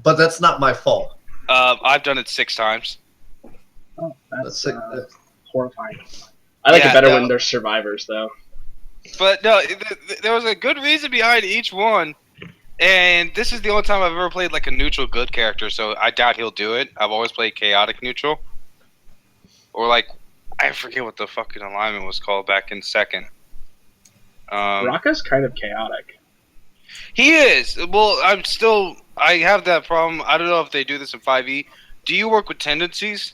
but that's not my fault. I've done it 6 times. Oh, that's horrifying. I like it better when they're survivors, though. But no, there was a good reason behind each one. And this is the only time I've ever played like a neutral good character, so I doubt he'll do it. I've always played chaotic neutral. Or like, I forget what the fucking alignment was called back in second. Raka's kind of chaotic. He is. Well, I have that problem. I don't know if they do this in 5e. Do you work with tendencies?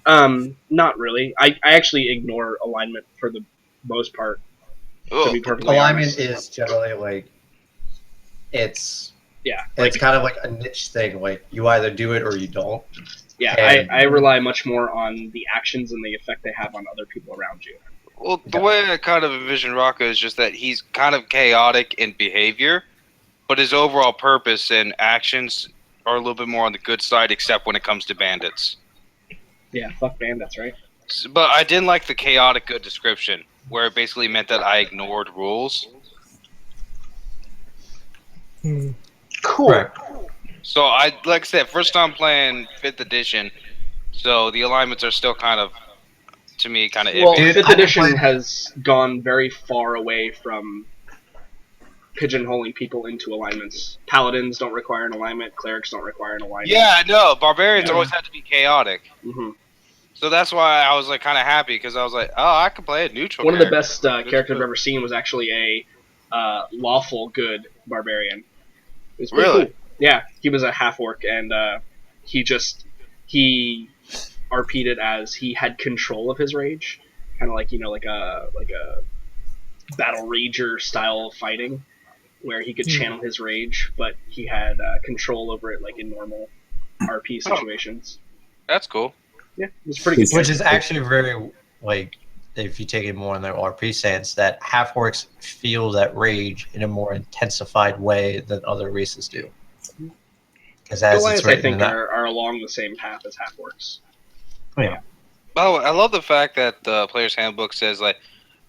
Not really. I actually ignore alignment for the most part. To be perfectly alignment honest. is generally like it's like, kind of like a niche thing. Like you either do it or you don't. Yeah, I rely much more on the actions and the effect they have on other people around you. Well, the way I kind of envision Raka is just that he's kind of chaotic in behavior, but his overall purpose and actions are a little bit more on the good side, except when it comes to bandits. Yeah, fuck bandits, right? But I didn't like the chaotic good description, where it basically meant that I ignored rules. Cool. Right. So like I said, first time playing 5th edition, so the alignments are still kind of, to me, kind of Well, iffy. 5th edition has gone very far away from pigeonholing people into alignments. Paladins don't require an alignment. Clerics don't require an alignment. Yeah, no, barbarians always had to be chaotic. Mm-hmm. So that's why I was like kind of happy, because I was like, oh, I could play a neutral. One of the best characters I've ever seen was actually a lawful good barbarian. It was pretty Really? cool. Yeah, he was a half orc, and he RP'd it as he had control of his rage, kind of like like a battle rager style of fighting, where he could channel his rage, but he had control over it like in normal RP situations. That's cool. Yeah, it was pretty good. Which is actually very like, if you take it more in the RP sense, that half orcs feel that rage in a more intensified way than other races do. Because as Goliaths, it's written, I think, are along the same path as half orcs. Yeah. Oh, I love the fact that the player's handbook says like,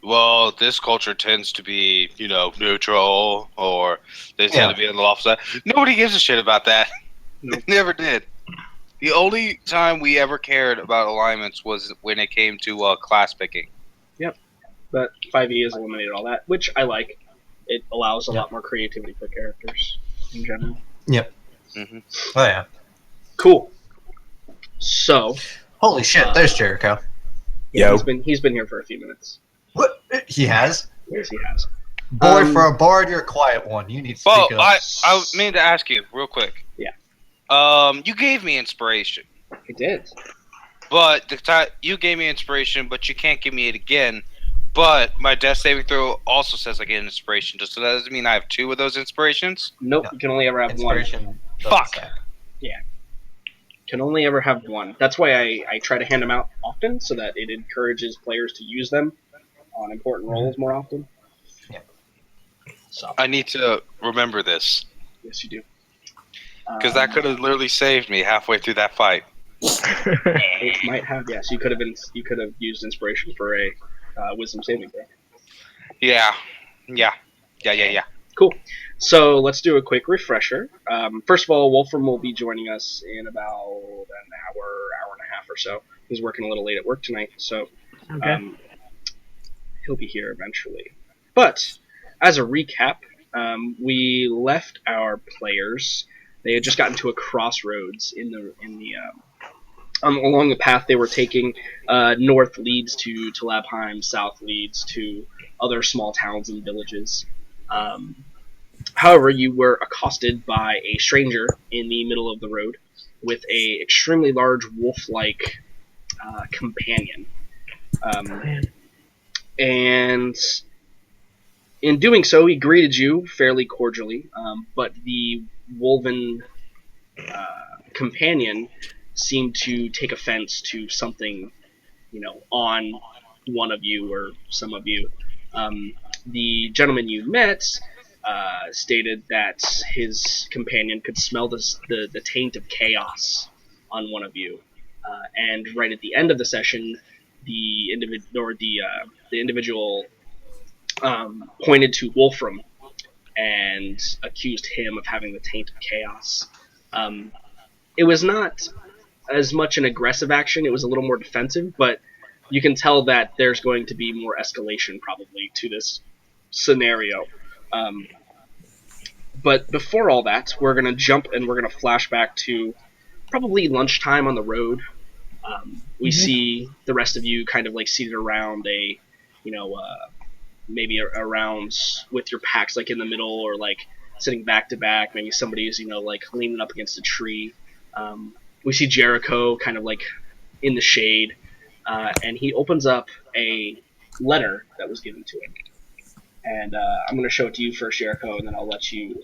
well, this culture tends to be, neutral, or they tend to be on the lawful side. Nobody gives a shit about that. Nope. They never did. The only time we ever cared about alignments was when it came to class picking. Yep. But 5e has eliminated all that, which I like. It allows a lot more creativity for characters in general. Yep. Mm-hmm. Oh, yeah. Cool. So. Holy shit, there's Jericho. Yeah, he's been here for a few minutes. What? He has? Yes, he has. Boy, for a bard, you're a quiet one. You need to speak up. I mean to ask you real quick. Yeah. You gave me inspiration. I did. But you gave me inspiration, but you can't give me it again. But my death saving throw also says I get an inspiration. So that doesn't mean I have 2 of those inspirations? Nope, you can only ever have one. Fuck. Yeah. Can only ever have one. That's why I try to hand them out often, so that it encourages players to use them on important roles more often. Yeah. So I need to remember this. Yes, you do. Because that could have literally saved me halfway through that fight. It might have, yes. You could have used inspiration for a wisdom saving throw. Yeah. Cool. So let's do a quick refresher. First of all, Wolfram will be joining us in about an hour and a half or so. He's working a little late at work tonight, so he'll be here eventually. But as a recap, we left our players. They had just gotten to a crossroads along the path they were taking. North leads to Labheim, south leads to other small towns and villages. However, you were accosted by a stranger in the middle of the road with a extremely large wolf-like companion. And in doing so, he greeted you fairly cordially, but the woven companion seemed to take offense to something, on one of you or some of you. The gentleman you met stated that his companion could smell the taint of chaos on one of you, and right at the end of the session, the individual pointed to Wolfram and accused him of having the taint of chaos. It was not as much an aggressive action. It was a little more defensive, but you can tell that there's going to be more escalation probably to this scenario. But before all that, we're going to jump and we're going to flash back to probably lunchtime on the road. We see the rest of you kind of like seated around a, maybe around with your packs like in the middle or like sitting back to back. Maybe somebody's, like leaning up against a tree. We see Jericho kind of like in the shade, and he opens up a letter that was given to him. And I'm going to show it to you first, Jericho, and then I'll let you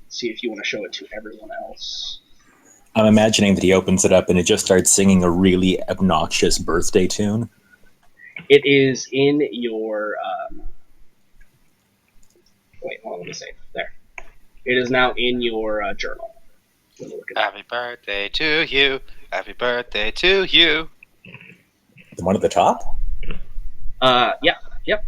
see if you want to show it to everyone else. I'm imagining that he opens it up and it just starts singing a really obnoxious birthday tune. It is in your... wait, hold on, let me save. There. It is now in your journal. Happy birthday to you. Happy birthday to you. The one at the top? Yeah, yep.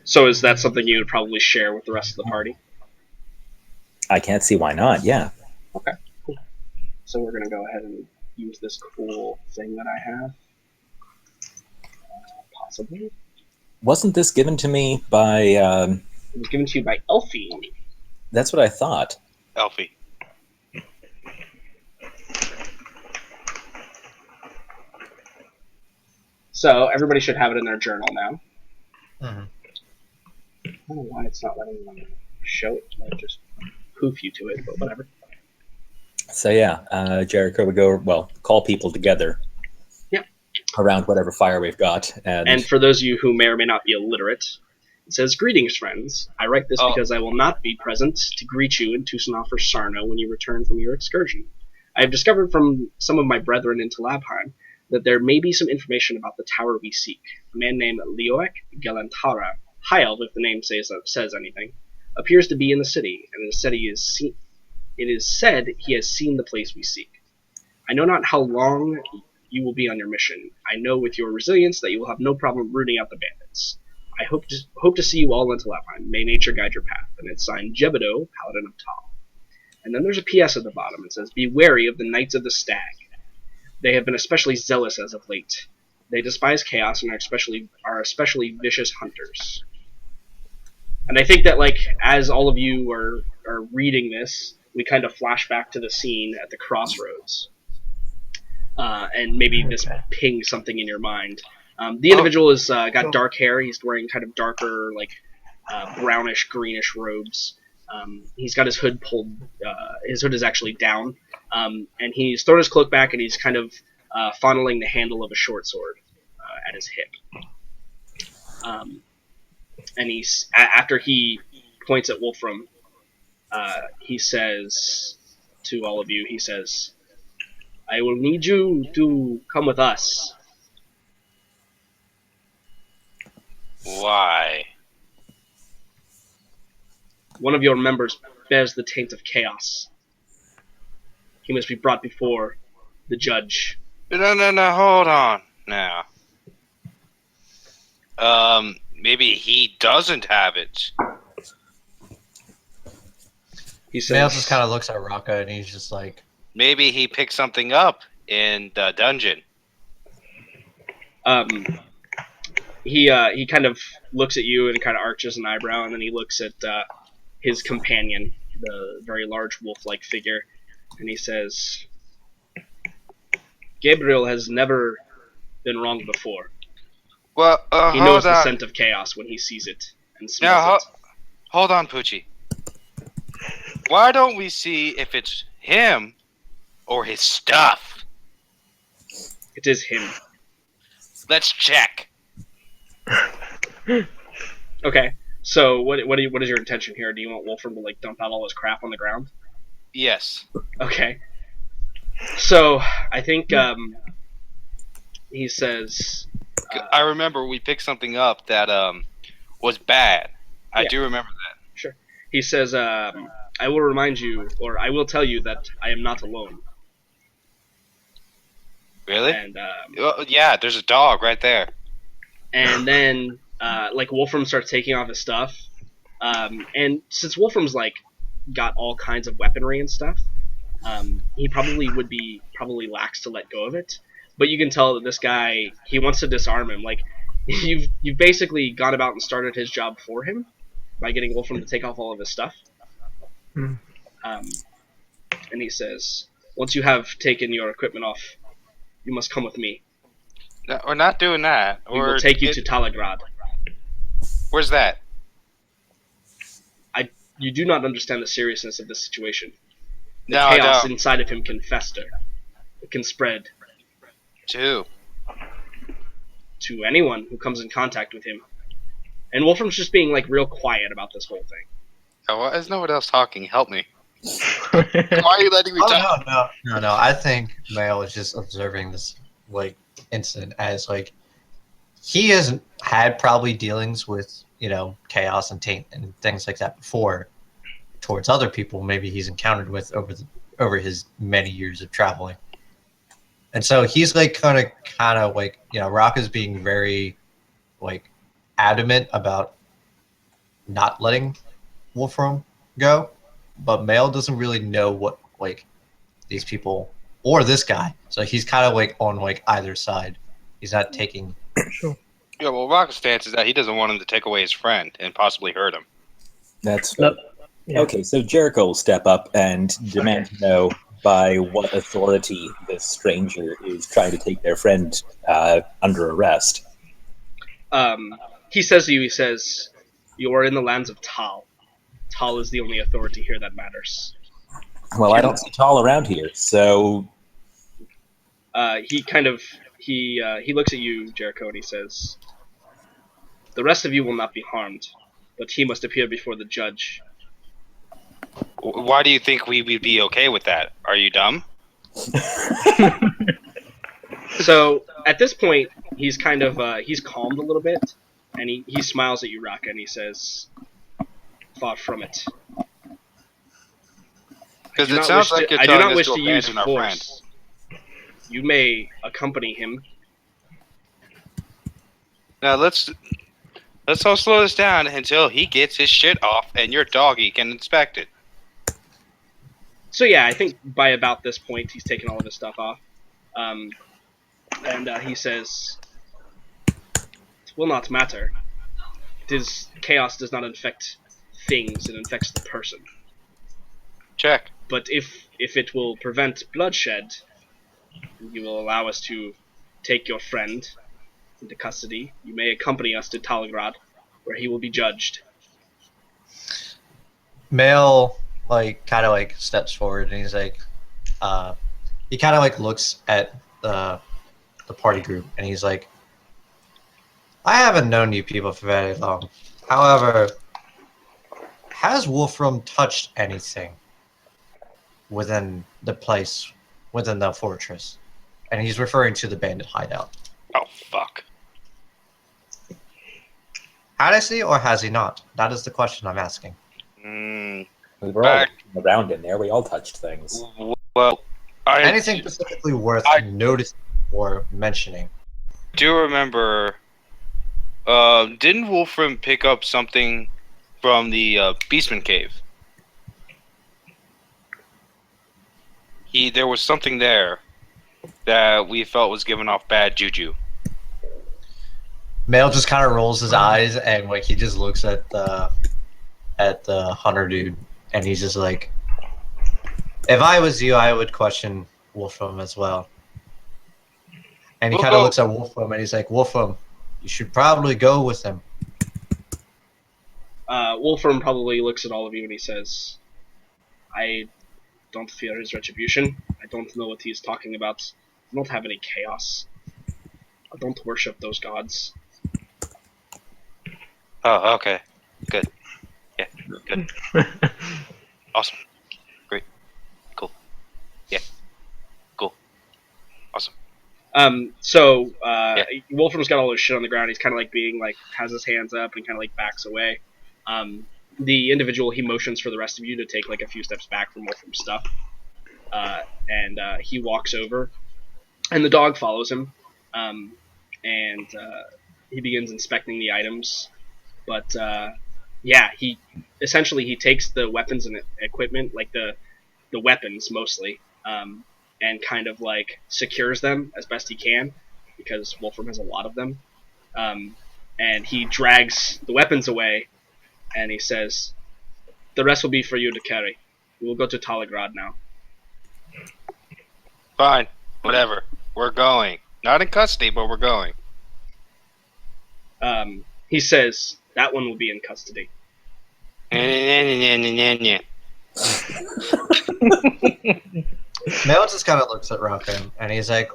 So is that something you would probably share with the rest of the party? I can't see why not, yeah. Okay, cool. So we're going to go ahead and use this cool thing that I have. Possibly. Wasn't this given to me by... It was given to you by Elfie. That's what I thought. Elfie. So everybody should have it in their journal now. Mm-hmm. I don't know why it's not letting me show it. I just poof you to it, but whatever. So yeah, Jericho would go, call people together. Yep. Around whatever fire we've got. And for those of you who may or may not be illiterate, it says, "Greetings, friends. I write this because I will not be present to greet you in Tucson for Sarno when you return from your excursion. I have discovered from some of my brethren in Talabheim that there may be some information about the tower we seek. A man named Leoek Galantara, High Elf if the name says anything, appears to be in the city, and it is said he has seen the place we seek. I know not how long you will be on your mission. I know with your resilience that you will have no problem rooting out the bandits. I hope to see you all in Talabheim. May nature guide your path." And it's signed Jebedo, Paladin of Tal. And then there's a PS at the bottom. It says, "Be wary of the Knights of the Stag. They have been especially zealous as of late. They despise chaos and are especially vicious hunters." And I think that, like, as all of you are reading this, we kind of flash back to the scene at the crossroads. And maybe this pings something in your mind. The individual has got dark hair. He's wearing kind of darker, like, brownish, greenish robes. He's got his hood pulled. His hood is actually down. And he's thrown his cloak back, and he's kind of fondling the handle of a short sword at his hip. And he's after he points at Wolfram, he says to all of you, he says, "I will need you to come with us." Why? "One of your members bears the taint of chaos. He must be brought before the judge." No, hold on now. Maybe he doesn't have it. He says, Nails just kind of looks at Raka and he's just like, Maybe he picked something up in the dungeon. He kind of looks at you and kind of arches an eyebrow, and then he looks at his companion, the very large wolf-like figure, and he says, "Gabriel has never been wrong before. Well, He knows the scent of chaos when he sees it and smells it." Hold on, Poochie. Why don't we see if it's him or his stuff? It is him. Let's check. Okay, so what is your intention here? Do you want Wolfram to, like, dump out all his crap on the ground? Yes. Okay. So I think he says, I remember we picked something up that was bad. I Yeah. do remember that. Sure. He says, I will remind you, or I will tell you that I am not alone. Really? And Well, yeah, there's a dog right there. and then like Wolfram starts taking off his stuff, and since Wolfram's like got all kinds of weaponry and stuff, he would be lax to let go of it. But you can tell that this guy, he wants to disarm him. Like you've basically gone about and started his job for him by getting Wolfram to take off all of his stuff. Hmm. And he says, once you have taken your equipment off, you must come with me. No, we're not doing that. We will take you to Talagrad. Where's that? You do not understand the seriousness of this situation. The No, I chaos don't. inside of him can fester. It can spread Two. to anyone who comes in contact with him. And Wolfram's just being like real quiet about this whole thing. Oh, why is no one else talking? Help me. Why are you letting me talk? No. I think Mail is just observing this like incident as like he hasn't had probably dealings with chaos and taint and things like that before towards other people. Maybe he's encountered with over his many years of traveling, and so he's like kind of like Rock is being very like adamant about not letting Wolfram go. But Mail doesn't really know what like these people or this guy, so he's kind of like on like either side. He's not taking. Sure. Yeah, well, Rock's stance is that he doesn't want him to take away his friend and possibly hurt him. That's No. Yeah. okay. So Jericho will step up and demand to know by what authority this stranger is trying to take their friend under arrest. He says to you, you are in the lands of Tal. Tal is the only authority here that matters. Well, I don't see Tall around here, so He looks at you, Jericho, and he says, the rest of you will not be harmed, but he must appear before the judge. Why do you think we would be okay with that? Are you dumb? So at this point, he's kind of he's calmed a little bit, and he smiles at you, Raka, and he says, far from it. Because it sounds like you're I do telling not us wish to to use abandon our friend. force. You may accompany him. Now let's all slow this down until he gets his shit off and your doggy can inspect it. So yeah, I think by about this point, he's taken all of his stuff off. And he says, it will not matter. Chaos does not infect things, it infects the person. Check. But if it will prevent bloodshed, you will allow us to take your friend into custody. You may accompany us to Talagrad, where he will be judged. Mail like kind of like steps forward and he's like, he kind of like looks at the party group and he's like, I haven't known you people for very long. However, has Wolfram touched anything within the place, within the fortress? And he's referring to the bandit hideout. Oh, fuck. Has he or has he not? That is the question I'm asking. we were all around in there. We all touched things. Well, Anything specifically worth noticing or mentioning? do remember, didn't Wolfram pick up something from the Beastman Cave? There was something there that we felt was giving off bad juju. Mail just kind of rolls his eyes and like he just looks at the hunter dude and he's just like, if I was you, I would question Wolfram as well. And he kind of looks at Wolfram and he's like, Wolfram, you should probably go with him. Wolfram probably looks at all of you and he says, I don't fear his retribution. I don't know what he's talking about. I don't have any chaos. I don't worship those gods. Oh, okay. Good. Yeah, good. Awesome. Great. Cool. Yeah. Cool. Awesome. Wolfram's got all his shit on the ground. He's kind of like being like has his hands up and kind of like backs away. The individual he motions for the rest of you to take like a few steps back from Wolfram's stuff, and he walks over, and the dog follows him, and he begins inspecting the items. But he essentially takes the weapons and equipment, like the weapons mostly, and kind of like secures them as best he can because Wolfram has a lot of them. And he drags the weapons away, and he says, "The rest will be for you to carry. We will go to Talagrad now." Fine, whatever. We're going. Not in custody, but we're going. He says, "That one will be in custody." Mel just kind of looks at Rockham and he's like,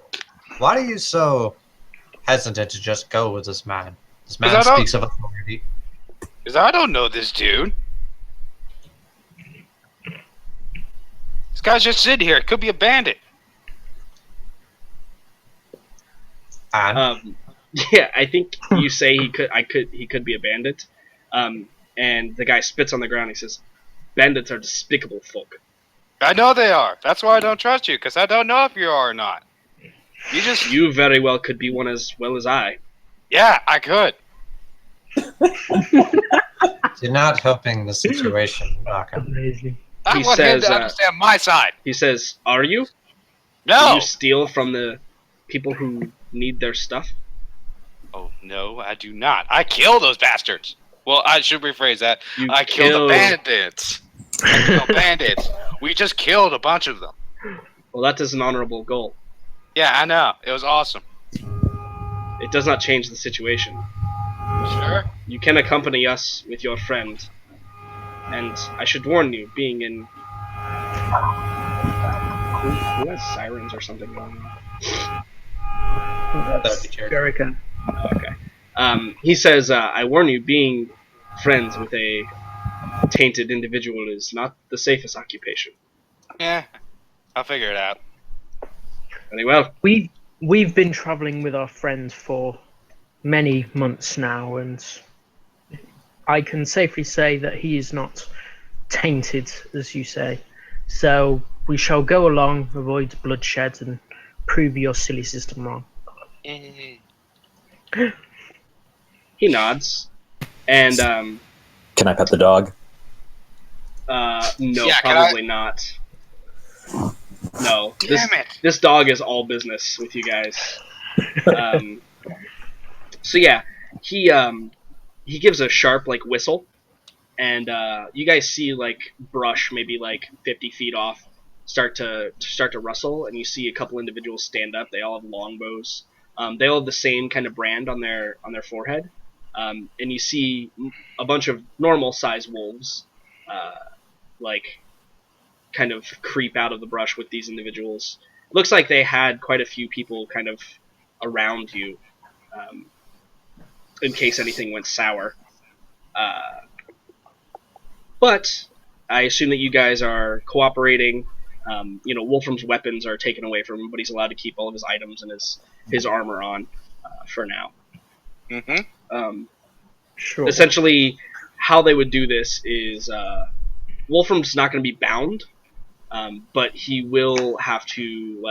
"Why are you so hesitant to just go with this man? This man speaks of authority." Because I don't know this dude. This guy's just sitting here. It could be a bandit. And Yeah, I think you say he could be a bandit. And the guy spits on the ground. And he says, "Bandits are despicable folk." I know they are. That's why I don't trust you, because I don't know if you are or not. You very well could be one as well as I. Yeah, I could. you're not helping the situation, Rockham. Amazing. I He want him says, to understand my side. He says, "Are you? Do No! you steal from the people who need their stuff?" Oh, no, I do not. I kill those bastards. Well, I should rephrase that. You I kill the bandits. I kill bandits. We just killed a bunch of them. Well, that is an honorable goal. Yeah, I know. It was awesome. It does not change the situation. Sure. You can accompany us with your friend. And I should warn you, being in... Who has sirens or something going on? That'd be true. Jericho. Okay. He says, "I warn you, being friends with a tainted individual is not the safest occupation." Yeah, I'll figure it out. Very well. We've been travelling with our friends for many months now, and I can safely say that he is not tainted, as you say. So we shall go along, avoid bloodshed, and prove your silly system wrong. He nods. And, Can I pet the dog? no, Yeah, probably not. No. Damn it! This dog is all business with you guys. So yeah, he gives a sharp like whistle, and you guys see like brush maybe like 50 feet off start to rustle, and you see a couple individuals stand up. They all have longbows. They all have the same kind of brand on their forehead, and you see a bunch of normal size wolves, like kind of creep out of the brush with these individuals. Looks like they had quite a few people kind of around you, in case anything went sour. But I assume that you guys are cooperating. Wolfram's weapons are taken away from him, but he's allowed to keep all of his items and his armor on for now. Mm-hmm. Sure. Essentially, how they would do this is Wolfram's not going to be bound, but he will have to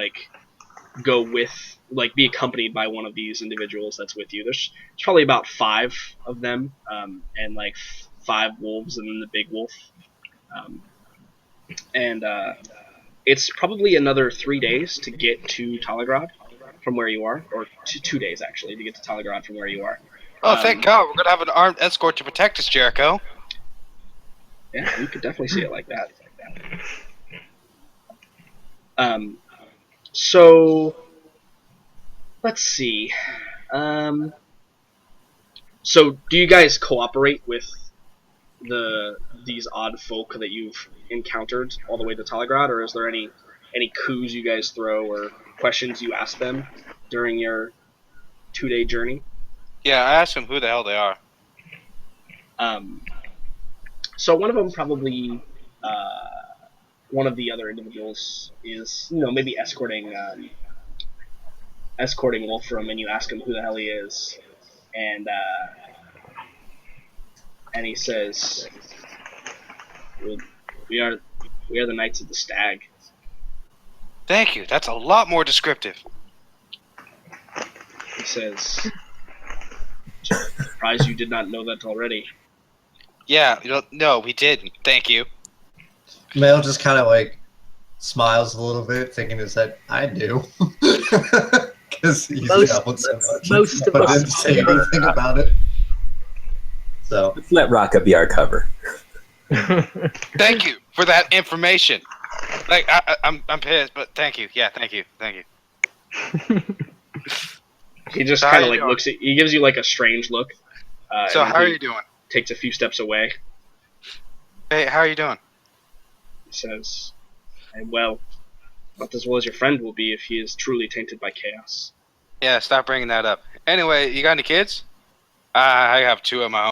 go with be accompanied by one of these individuals that's with you. There's probably about 5 of them, and 5 wolves and then the big wolf, and it's probably another 3 days to get to Talagrad from where you are, or 2 days actually to get to Talagrad from where you are. Oh, thank God, we're gonna have an armed escort to protect us, Jericho. Yeah, you could definitely see it like that. So let's see. So do you guys cooperate with these odd folk that you've encountered all the way to Talagrad, or is there any coups you guys throw or questions you ask them during your 2-day journey? Yeah, I asked him who the hell they are. So one of them probably, one of the other individuals is, maybe escorting escorting Wolfram, and you ask him who the hell he is, and he says, well, we are the Knights of the Stag. Thank you. That's a lot more descriptive. He says, surprised you did not know that already. Yeah, no, we didn't. Thank you. Mail just kind of like smiles a little bit, thinking is that I do, because he's traveled so much, most of but us didn't say anything about it. So Let's let Raka be our cover. Thank you for that information. Like I'm pissed, but thank you. Yeah, thank you. He just So how kind of you like doing? looks at. He gives you like a strange look. So and how are he you doing? Takes a few steps away. Hey, how are you doing? He says, well, not as well as your friend will be if he is truly tainted by chaos. Yeah, stop bringing that up. Anyway, you got any kids? I have 2 of my own.